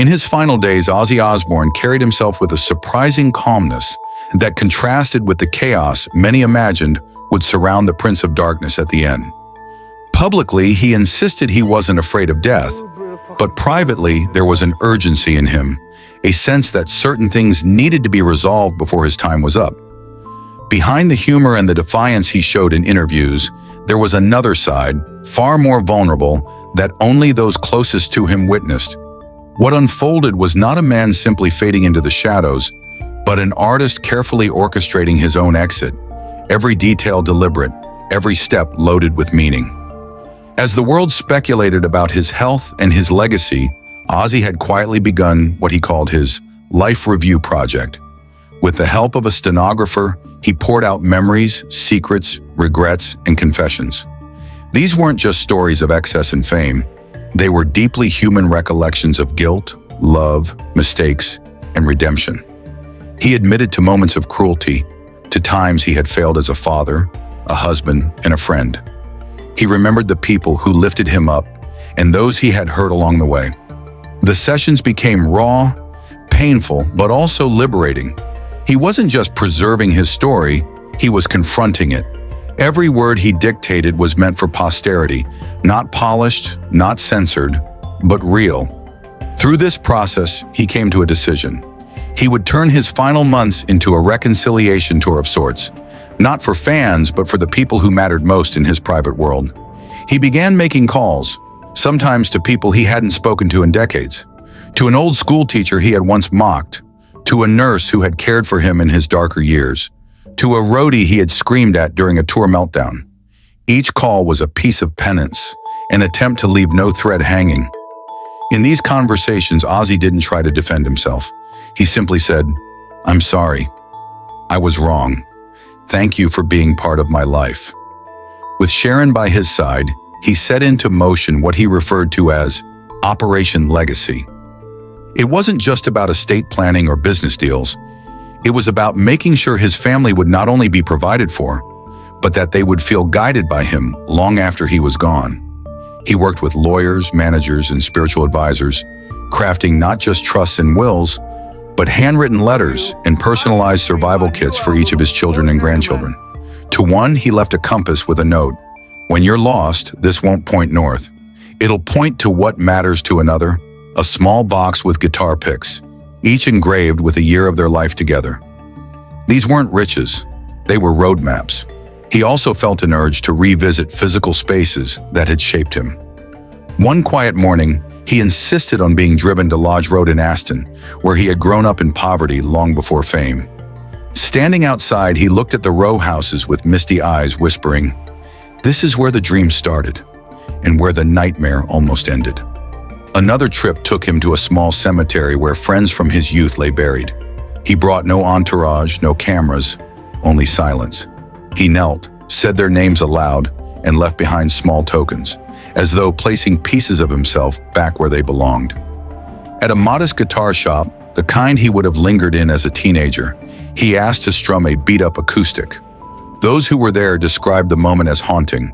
In his final days, Ozzy Osbourne carried himself with a surprising calmness that contrasted with the chaos many imagined would surround the Prince of Darkness at the end. Publicly, he insisted he wasn't afraid of death, but privately, there was an urgency in him, a sense that certain things needed to be resolved before his time was up. Behind the humor and the defiance he showed in interviews, there was another side, far more vulnerable, that only those closest to him witnessed. What unfolded was not a man simply fading into the shadows, but an artist carefully orchestrating his own exit, every detail deliberate, every step loaded with meaning. As the world speculated about his health and his legacy, Ozzy had quietly begun what he called his life review project. With the help of a stenographer, he poured out memories, secrets, regrets, and confessions. These weren't just stories of excess and fame. They were deeply human recollections of guilt, love, mistakes, and redemption. He admitted to moments of cruelty, to times he had failed as a father, a husband, and a friend. He remembered the people who lifted him up and those he had hurt along the way. The sessions became raw, painful, but also liberating. He wasn't just preserving his story, he was confronting it. Every word he dictated was meant for posterity, not polished, not censored, but real. Through this process, he came to a decision. He would turn his final months into a reconciliation tour of sorts, not for fans, but for the people who mattered most in his private world. He began making calls, sometimes to people he hadn't spoken to in decades, to an old school teacher he had once mocked, to a nurse who had cared for him in his darker years, to a roadie he had screamed at during a tour meltdown. Each call was a piece of penance, an attempt to leave no thread hanging. In these conversations, Ozzy didn't try to defend himself. He simply said, "I'm sorry. I was wrong. Thank you for being part of my life." With Sharon by his side, he set into motion what he referred to as Operation Legacy. It wasn't just about estate planning or business deals. It was about making sure his family would not only be provided for, but that they would feel guided by him long after he was gone. He worked with lawyers, managers, and spiritual advisors, crafting not just trusts and wills, but handwritten letters and personalized survival kits for each of his children and grandchildren. To one, he left a compass with a note: "When you're lost, this won't point north. It'll point to what matters to another." A small box with guitar picks, each engraved with a year of their life together. These weren't riches, they were roadmaps. He also felt an urge to revisit physical spaces that had shaped him. One quiet morning, he insisted on being driven to Lodge Road in Aston, where he had grown up in poverty long before fame. Standing outside, he looked at the row houses with misty eyes, whispering, "This is where the dream started, and where the nightmare almost ended." Another trip took him to a small cemetery where friends from his youth lay buried. He brought no entourage, no cameras, only silence. He knelt, said their names aloud, and left behind small tokens, as though placing pieces of himself back where they belonged. At a modest guitar shop, the kind he would have lingered in as a teenager, he asked to strum a beat-up acoustic. Those who were there described the moment as haunting.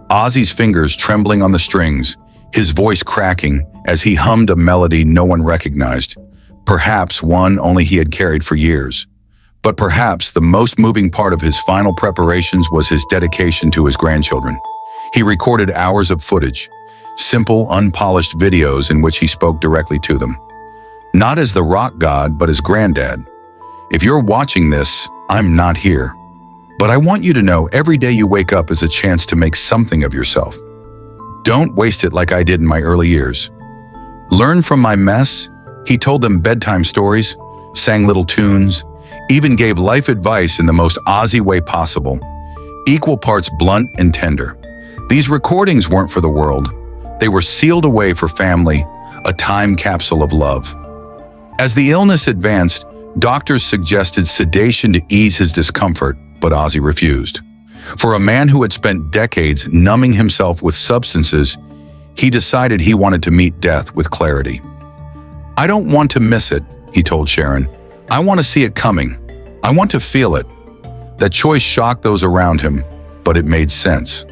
Ozzy's fingers trembling on the strings, his voice cracking as he hummed a melody no one recognized, perhaps one only he had carried for years. But perhaps the most moving part of his final preparations was his dedication to his grandchildren. He recorded hours of footage, simple, unpolished videos in which he spoke directly to them. Not as the rock god, but as granddad. "If you're watching this, I'm not here. But I want you to know every day you wake up is a chance to make something of yourself. Don't waste it like I did in my early years. Learn from my mess." He told them bedtime stories, sang little tunes, even gave life advice in the most Ozzy way possible, equal parts blunt and tender. These recordings weren't for the world. They were sealed away for family, a time capsule of love. As the illness advanced, doctors suggested sedation to ease his discomfort, but Ozzy refused. For a man who had spent decades numbing himself with substances, he decided he wanted to meet death with clarity. "I don't want to miss it," he told Sharon. "I want to see it coming. I want to feel it." That choice shocked those around him, but it made sense.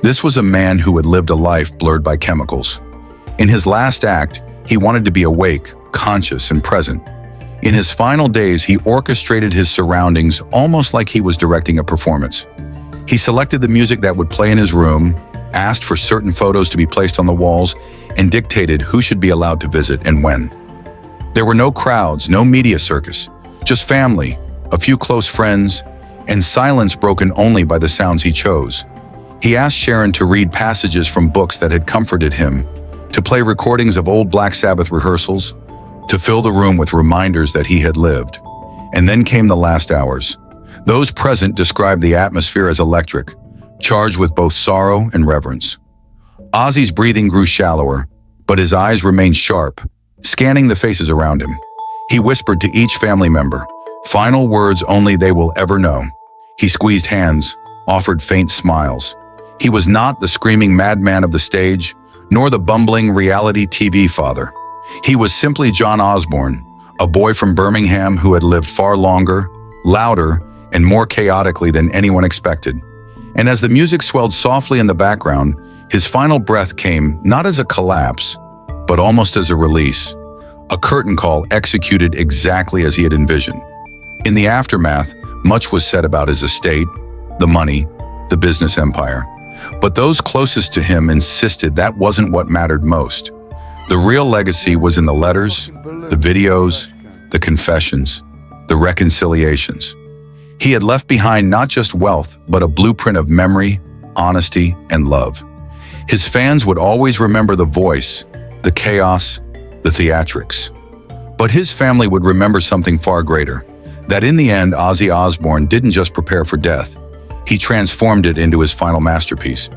This was a man who had lived a life blurred by chemicals. In his last act, he wanted to be awake, conscious, and present. In his final days, he orchestrated his surroundings almost like he was directing a performance. He selected the music that would play in his room, asked for certain photos to be placed on the walls, and dictated who should be allowed to visit and when. There were no crowds, no media circus, just family, a few close friends, and silence broken only by the sounds he chose. He asked Sharon to read passages from books that had comforted him, to play recordings of old Black Sabbath rehearsals, to fill the room with reminders that he had lived. And then came the last hours. Those present described the atmosphere as electric, charged with both sorrow and reverence. Ozzy's breathing grew shallower, but his eyes remained sharp, scanning the faces around him. He whispered to each family member, final words only they will ever know. He squeezed hands, offered faint smiles. He was not the screaming madman of the stage, nor the bumbling reality TV father. He was simply John Osbourne, a boy from Birmingham who had lived far longer, louder, and more chaotically than anyone expected. And as the music swelled softly in the background, his final breath came not as a collapse, but almost as a release, a curtain call executed exactly as he had envisioned. In the aftermath, much was said about his estate, the money, the business empire. But those closest to him insisted that wasn't what mattered most. The real legacy was in the letters, the videos, the confessions, the reconciliations. He had left behind not just wealth, but a blueprint of memory, honesty, and love. His fans would always remember the voice, the chaos, the theatrics. But his family would remember something far greater, that in the end, Ozzy Osbourne didn't just prepare for death. He transformed it into his final masterpiece.